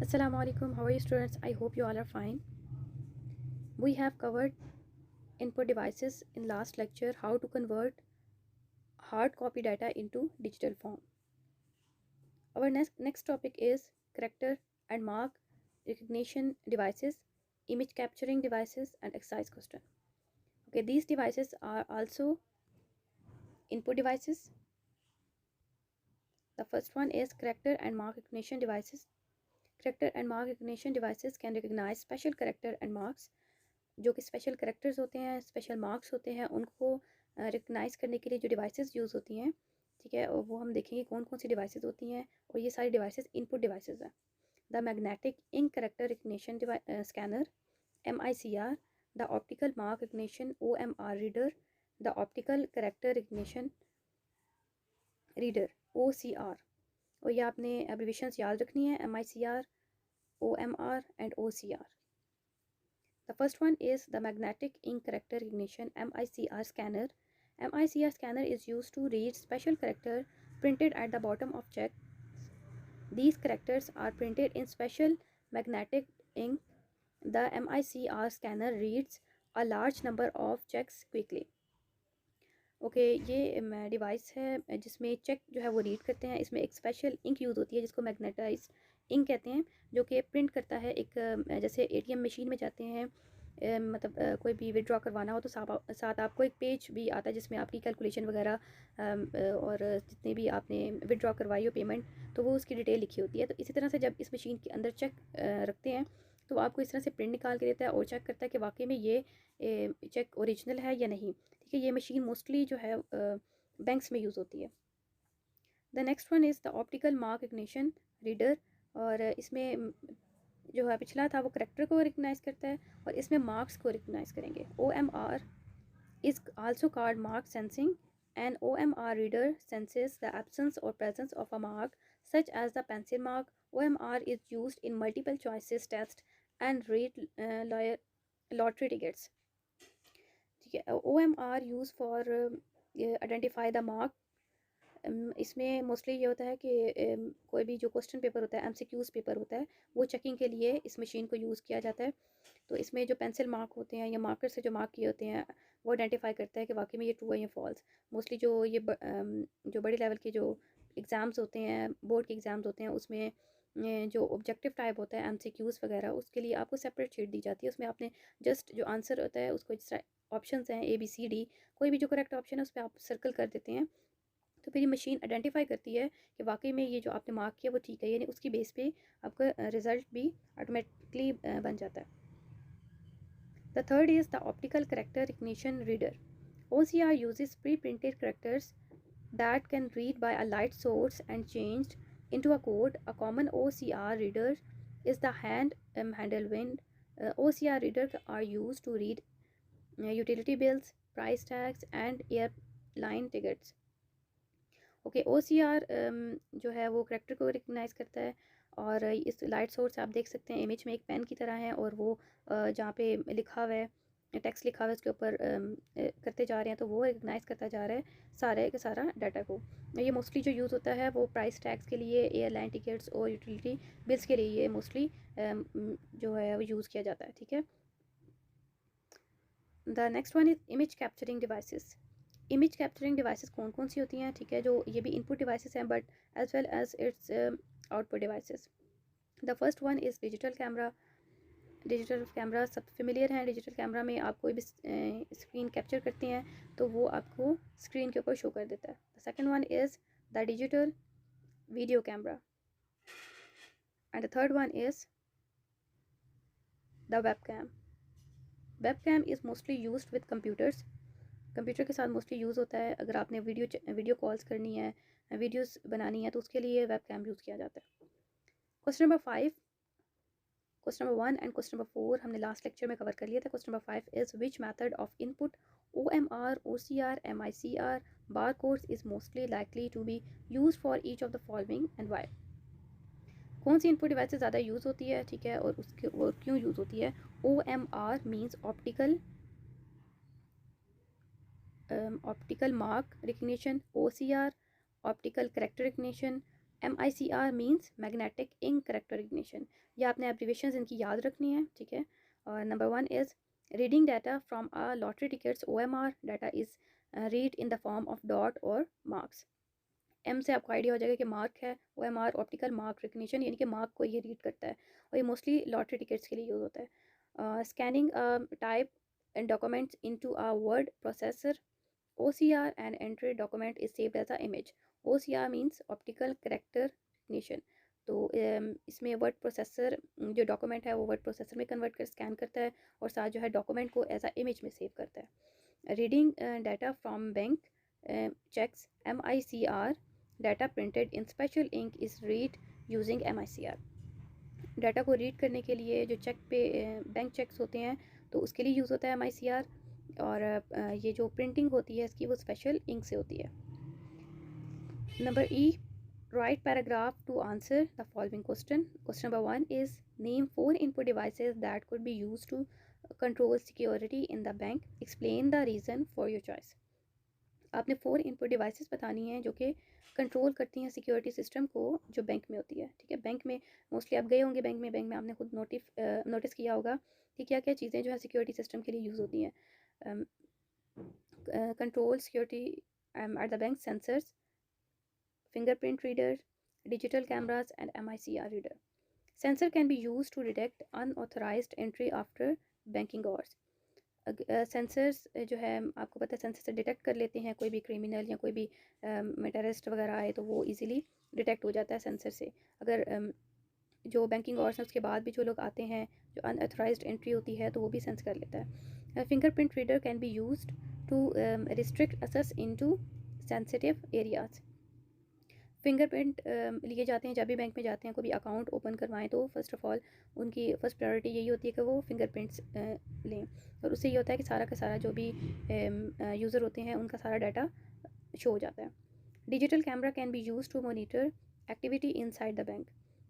Assalamu alaikum. How are you, students? I hope you all are fine. We have covered input devices in last lecture, how to convert hard copy data into digital form. Our next topic is character and mark recognition devices, image capturing devices, and exercise question. Okay, these devices are also input devices. The first one is character and mark recognition devices. Character and mark recognition devices can recognize special character and marks. जो कि special characters होते हैं, special marks होते हैं, उनको recognise करने के लिए जो डिवाइसेस यूज़ होती हैं, ठीक है, और वो हम देखेंगे कौन कौन सी डिवाइसेस होती हैं। और ये सारी डिवाइसेस इनपुट डिवाइसेस हैं। The magnetic ink character recognition scanner MICR, the optical mark recognition OMR reader, the optical character recognition reader OCR। और ये आपने एब्रीविएशंस याद रखनी है, MICR, OMR and OCR। The first one is the magnetic ink character recognition MICR scanner. MICR scanner is used to read special character printed at the bottom of check. These characters are printed in special magnetic ink. The MICR scanner reads a large number of checks quickly. Okay ये device है जिसमें check जो है वो read करते हैं। इसमें एक स्पेशल इंक यूज़ होती है जिसको मैग्नेटाइज इंक कहते हैं, जो कि प्रिंट करता है एक जैसे ATM मशीन में जाते हैं, मतलब कोई भी विड्रॉ करवाना हो तो साथ आपको एक पेज भी आता है जिसमें आपकी कैलकुलेशन वगैरह और जितने भी आपने विड्रॉ करवाई हो पेमेंट, तो वो उसकी डिटेल लिखी होती है। तो इसी तरह से जब इस मशीन के अंदर चेक रखते हैं तो आपको इस तरह से प्रिंट निकाल के देता है और चेक करता है कि वाकई में ये चेक ओरिजिनल है या नहीं। ठीक है, ये मशीन मोस्टली जो है बैंक्स में यूज़ होती है। The next one is the optical mark recognition reader. और इसमें जो है पिछला था वो करेक्टर को रिकग्नाइज करता है और इसमें मार्क्स को रिकग्नाइज करेंगे। OMR is also called mark sensing. An OMR reader senses the absence or presence of a mark, such as the pencil mark. OMR is used in multiple choices tests and read lottery tickets. ठीक है, OMR use for identify the mark. इसमें mostly ये होता है कि कोई भी जो क्वेश्चन पेपर होता है, MCQs पेपर होता है, वो चेकिंग के लिए इस मशीन को यूज़ किया जाता है। तो इसमें जो पेंसिल मार्क होते हैं या मार्कर से जो मार्क किए होते हैं वो आइडेंटिफाई करता है कि वाकई में ये ट्रू है या फॉल्स। मोस्टली जो ये जो बड़े लेवल के जो एग्ज़ाम्स होते हैं, बोर्ड के एग्ज़ाम्स होते हैं, उसमें जो ऑब्जेक्टिव टाइप होता है MCQs वगैरह, उसके लिए आपको सेपरेट शीट दी जाती है। उसमें आपने जस्ट जो आंसर होता है उसको जिस तरह ऑप्शंस हैं ABCD, कोई भी जो करेक्ट ऑप्शन है उस पर आप सर्कल कर देते हैं, तो फिर ये मशीन आइडेंटिफाई करती है कि वाकई में ये जो आपने मार्क किया वो ठीक है, यानी उसकी बेस पे आपका रिजल्ट भी ऑटोमेटिकली बन जाता है। The third is the optical character recognition reader. OCR uses pre-printed characters that can read by a light source and changed into a code. A common OCR reader is the handle wind. OCR readers are used to read utility bills, price tags, and airline tickets. Okay, OCR जो है वो character को recognise करता है। और इस light source आप देख सकते हैं इमेज में एक पेन की तरह है, और वो जहाँ पे लिखा हुआ है, टेक्स्ट लिखा हुआ है, उसके ऊपर करते जा रहे हैं, तो वो रिकग्नाइज करता जा रहा है सारे के सारा डाटा को। ये मोस्टली जो यूज़ होता है वो प्राइस टैग्स के लिए, एयरलाइन टिकट्स और यूटिलिटी बिल्स के लिए ये मोस्टली जो है वो यूज़ किया जाता है। ठीक है, the next one is image capturing devices. Image capturing devices कौन कौन सी होती हैं? ठीक है, जो ये भी इनपुट डिवाइसेस हैं but as well as it's output devices. The first one is digital camera. Digital camera सब फेमिलियर हैं। डिजिटल कैमरा में आप कोई भी स्क्रीन कैप्चर करते हैं तो वो आपको स्क्रीन के ऊपर शो कर देता है। The second one is the digital video camera and the third one is the web cam. Web cam is mostly use with computers. Computer के साथ मोस्टली यूज़ होता है। अगर आपने वीडियो कॉल्स करनी है, वीडियोस बनानी है, तो उसके लिए वेब कैम यूज़ किया जाता है। Question number 5, question number 1 and question number 4 हमने लास्ट लेक्चर में कवर कर लिया था। Question number 5 is which method of input OMR, OCR, MICR bar codes is mostly likely to be use for each of the following and why. कौन सी input device ज़्यादा use होती है, ठीक है, और उसके और क्यों यूज़ होती है? OMR means optical mark recognition, OCR optical character recognition, MICR means magnetic ink character recognition, या आपने एब्रीवेशंस इनकी याद रखनी है, ठीक है। और number 1 is reading data from a lottery tickets OMR data is read in the form of dot और मार्क्स। M से आपको आइडिया हो जाएगा कि मार्क है, OMR ऑप्टिकल मार्क रिकग्निशन, यानी कि मार्क को ये रीड करता है और ये मोस्टली लॉटरी टिकट्स के लिए यूज़ होता है। Scanning type and documents into a word processor, OCR and entry document is saved as a image. OCR means optical character recognition. तो इसमें वर्ड प्रोसेसर जो डॉक्यूमेंट है वो वर्ड प्रोसेसर में कन्वर्ट कर स्कैन करता है और साथ जो है डॉक्यूमेंट को एज अ इमेज में सेव करता है। Reading data from bank cheques MICR data printed in special ink is read using MICR। Data को रीड करने के लिए जो चेक पे बैंक चेक्स होते हैं तो उसके लिए यूज़ होता है MICR, और ये जो प्रिंटिंग होती है इसकी वो स्पेशल इंक से होती है। Number E, write paragraph to answer the following question. Question number 1 is name 4 input devices that could be used to control security in the bank, explain the reason for your choice. आपने 4 input devices बतानी हैं जो कि control करती हैं security system को जो bank में होती है, ठीक है। बैंक में मोस्टली आप गए होंगे, बैंक में आपने खुद नोटिस किया होगा कि क्या क्या चीज़ें जो है सिक्योरिटी सिस्टम के लिए यूज़ होती हैं। Control security at the bank, sensors, fingerprint reader, digital cameras and MICR reader. Sensor can be used to detect unauthorized entry after banking hours. Sensors जो है आपको पता है सेंसर से डिटेक्ट कर लेते हैं कोई भी क्रिमिनल या कोई भी टेररिस्ट वगैरह आए तो वो इजीली डिटेक्ट हो जाता है सेंसर से। अगर जो बैंकिंग आवर्स हैं उसके बाद भी जो लोग आते हैं जो अनऑथराइज्ड एंट्री होती है तो वो भी सेंस कर लेता है। Fingerprint reader can be used to restrict access into sensitive areas. Fingerprint लिए जाते हैं जब भी बैंक में जाते हैं कोई भी अकाउंट ओपन करवाएं तो फर्स्ट ऑफ ऑल उनकी फर्स्ट प्रायोरिटी यही होती है कि वो फिंगरप्रिंट्स लें, और उससे ये होता है कि सारा का सारा जो भी यूज़र होते हैं उनका सारा डाटा शो हो जाता है। Digital camera can be use to monitor activity inside the bank.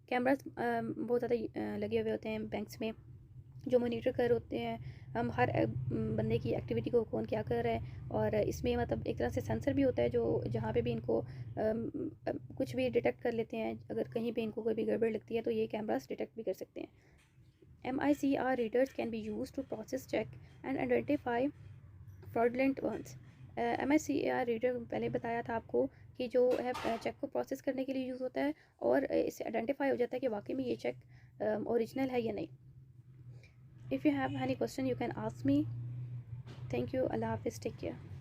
Cameras बहुत ज़्यादा लगे हुए होते हैं बैंक्स में जो मोनीटर कर होते हैं हम हर बंदे की एक्टिविटी को कौन क्या कर रहा है, और इसमें मतलब एक तरह से सेंसर भी होता है जो जहाँ पे भी इनको कुछ भी डिटेक्ट कर लेते हैं। अगर कहीं पे इनको कोई भी गड़बड़ लगती है तो ये कैमरास डिटेक्ट भी कर सकते हैं। MICR readers can be use to process cheque and identify fraudulent ones. MICR reader पहले बताया था आपको कि जो है चेक को प्रोसेस करने के लिए यूज़ होता है और इससे आइडेंटिफाई हो जाता है कि वाकई में ये चेक ओरिजिनल है या नहीं। If you have any question you can ask me. Thank you. Allah Hafiz. Take care.